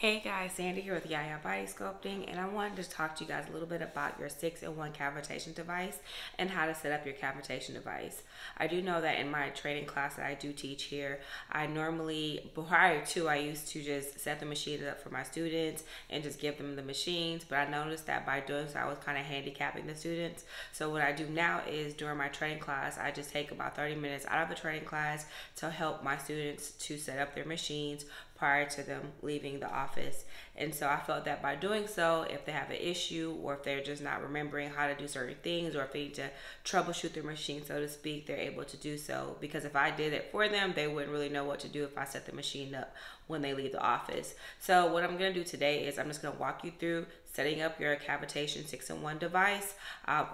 Hey guys, Sandy here with Yaya Body Sculpting, and I wanted to talk to you guys a little bit about your 6-in-1 cavitation device and how to set up your cavitation device. I do know that in my training class that I do teach here, I normally, prior to, I used to just set the machines up for my students and just give them the machines, but I noticed that by doing so, I was kind of handicapping the students. So what I do now is during my training class, I just take about 30 minutes out of the training class to help my students to set up their machines prior to them leaving the office. And so I felt that by doing so, if they have an issue or if they're just not remembering how to do certain things, or if they need to troubleshoot their machine, so to speak, they're able to do so. Because if I did it for them, they wouldn't really know what to do if I set the machine up when they leave the office. So what I'm going to do today is I'm just going to walk you through setting up your cavitation 6-in-1 device.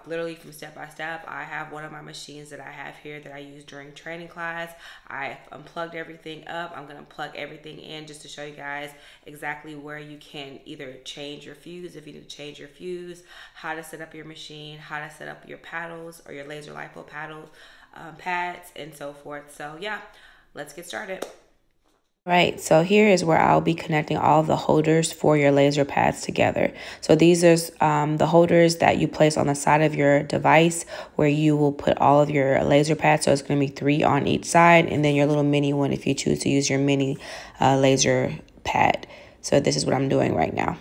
Literally from step by step. I have one of my machines that I have here that I use during training class. I unplugged everything up. I'm going to plug everything in just to show you guys exactly where you can either change your fuse, if you need to change your fuse, how to set up your machine, how to set up your paddles or your Laser Lipo paddles, pads, and so forth. So yeah, let's get started. Right, so here is where I'll be connecting all of the holders for your laser pads together. So these are the holders that you place on the side of your device where you will put all of your laser pads. So it's going to be 3 on each side, and then your little mini one if you choose to use your mini laser pad. So this is what I'm doing right now.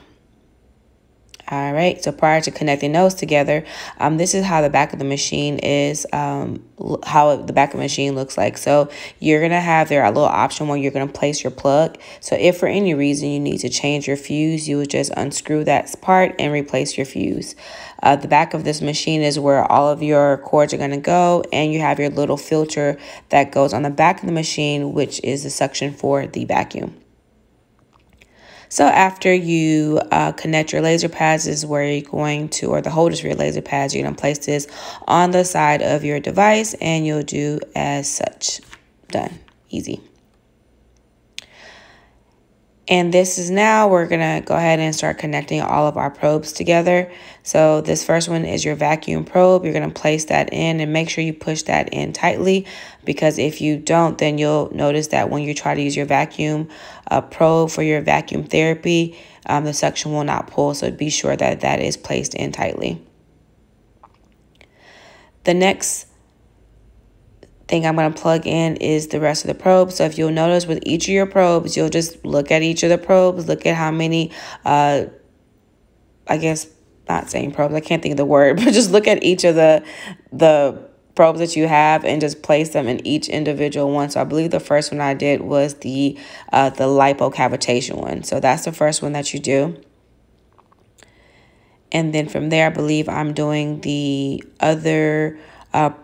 All right, so prior to connecting those together, this is how the back of the machine is, how the back of the machine looks like. So you're going to have there a little option where you're going to place your plug. So if for any reason you need to change your fuse, you would just unscrew that part and replace your fuse. The back of this machine is where all of your cords are going to go, and you have your little filter that goes on the back of the machine, which is the suction for the vacuum. So after you connect your laser pads is where you're going to, or the holders for your laser pads, you're going to place this on the side of your device, and you'll do as such. Done. Easy. And this is now, we're going to go ahead and start connecting all of our probes together. So this first one is your vacuum probe. You're going to place that in and make sure you push that in tightly, because if you don't, then you'll notice that when you try to use your vacuum probe for your vacuum therapy, the suction will not pull. So be sure that that is placed in tightly. The next thing I'm going to plug in is the rest of the probes. So if you'll notice with each of your probes, you'll just look at each of the probes, look at how many, I guess not saying probes, I can't think of the word, but just look at each of the probes that you have and just place them in each individual one. So I believe the first one I did was the lipo cavitation one. So that's the first one that you do. And then from there, I believe I'm doing the other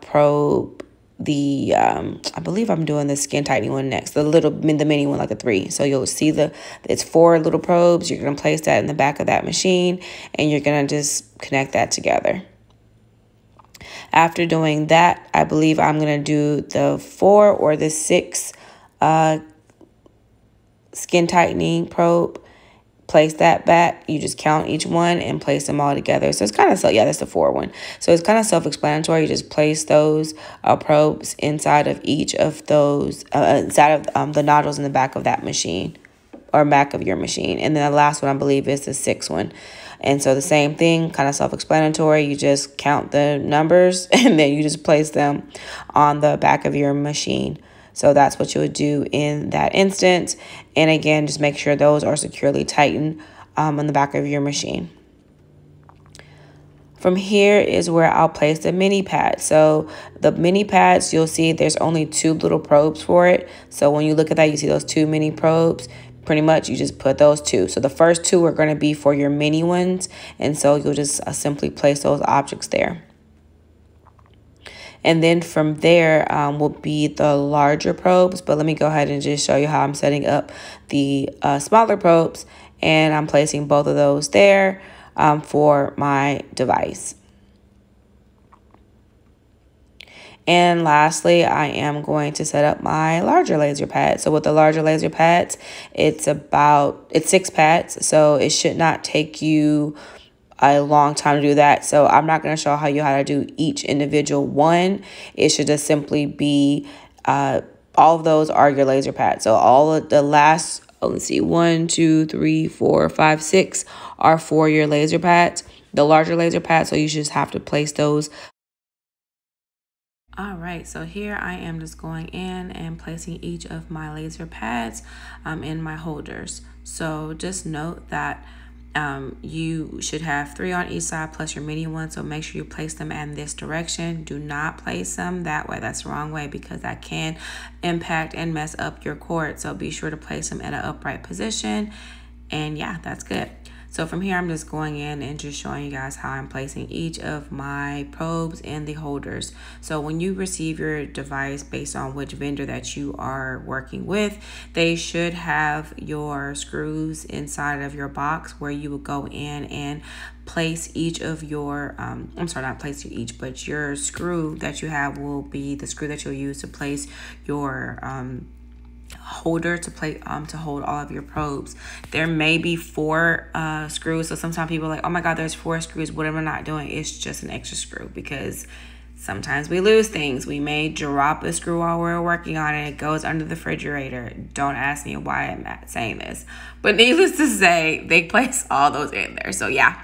probe. I believe I'm doing the skin tightening one next, the mini one, like a 3. So you'll see it's 4 little probes. You're going to place that in the back of that machine, and you're going to just connect that together. After doing that, I believe I'm going to do the 4 or the 6 skin tightening probe. Place that back. You just count each one and place them all together. So it's kind of, yeah, that's the 4 one. So it's kind of self-explanatory. You just place those probes inside of each of those, inside of the nodules in the back of that machine, or back of your machine. And then the last one, I believe, is the 6th one. And so the same thing, kind of self-explanatory. You just count the numbers and then you just place them on the back of your machine. So that's what you would do in that instance. And again, just make sure those are securely tightened on the back of your machine. From here is where I'll place the mini pads. So the mini pads, you'll see there's only 2 little probes for it. So when you look at that, you see those 2 mini probes. Pretty much you just put those 2. So the first 2 are going to be for your mini ones. And so you'll just simply place those objects there. And then from there will be the larger probes. But let me go ahead and just show you how I'm setting up the smaller probes. And I'm placing both of those there for my device. And lastly, I am going to set up my larger laser pad. So with the larger laser pads, it's 6 pads. So it should not take you a long time to do that. So I'm not going to show you how to do each individual one. It should just simply be all of those are your laser pads. So all of the last let's see, 1, 2, 3, 4, 5, 6 are for your laser pads, the larger laser pads. So you just have to place those. All right, so here I am just going in and placing each of my laser pads in my holders. So just note that you should have 3 on each side plus your mini one. So make sure you place them in this direction. Do not place them that way. That's the wrong way, because that can impact and mess up your cord. So be sure to place them in an upright position. And yeah, that's good. So from here, I'm just going in and just showing you guys how I'm placing each of my probes in the holders. So when you receive your device, based on which vendor that you are working with, they should have your screws inside of your box where you will go in and place each of your, I'm sorry, not place each, but your screw that you have will be the screw that you'll use to place your, holder to play to hold all of your probes. There may be 4 screws, so sometimes people are like, oh my god, there's 4 screws, what am I not doing? It's just an extra screw, because sometimes we lose things. We may drop a screw while we're working on it. It goes under the refrigerator. Don't ask me why I'm not saying this, but needless to say, they place all those in there. So yeah.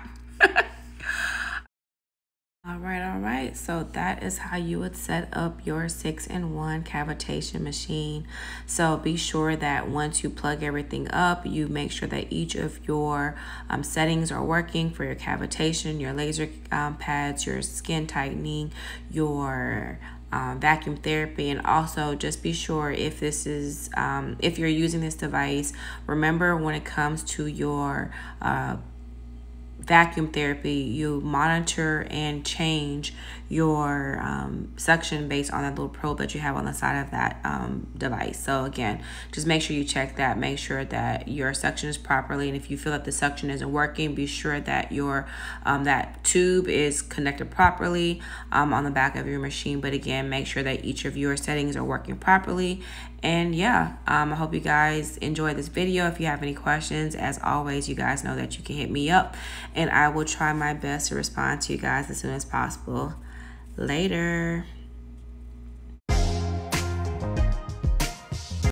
All right, so that is how you would set up your 6-in-1 cavitation machine. So be sure that once you plug everything up, you make sure that each of your settings are working for your cavitation, your laser pads, your skin tightening, your vacuum therapy. And also just be sure, if this is if you're using this device, remember when it comes to your vacuum therapy, you monitor and change your suction based on that little probe that you have on the side of that device. So again, just make sure you check that, make sure that your suction is properly, and if you feel that the suction isn't working, be sure that your that tube is connected properly on the back of your machine. But again, make sure that each of your settings are working properly. And yeah, I hope you guys enjoyed this video. If you have any questions, as always, you guys know that you can hit me up, and I will try my best to respond to you guys as soon as possible. Later.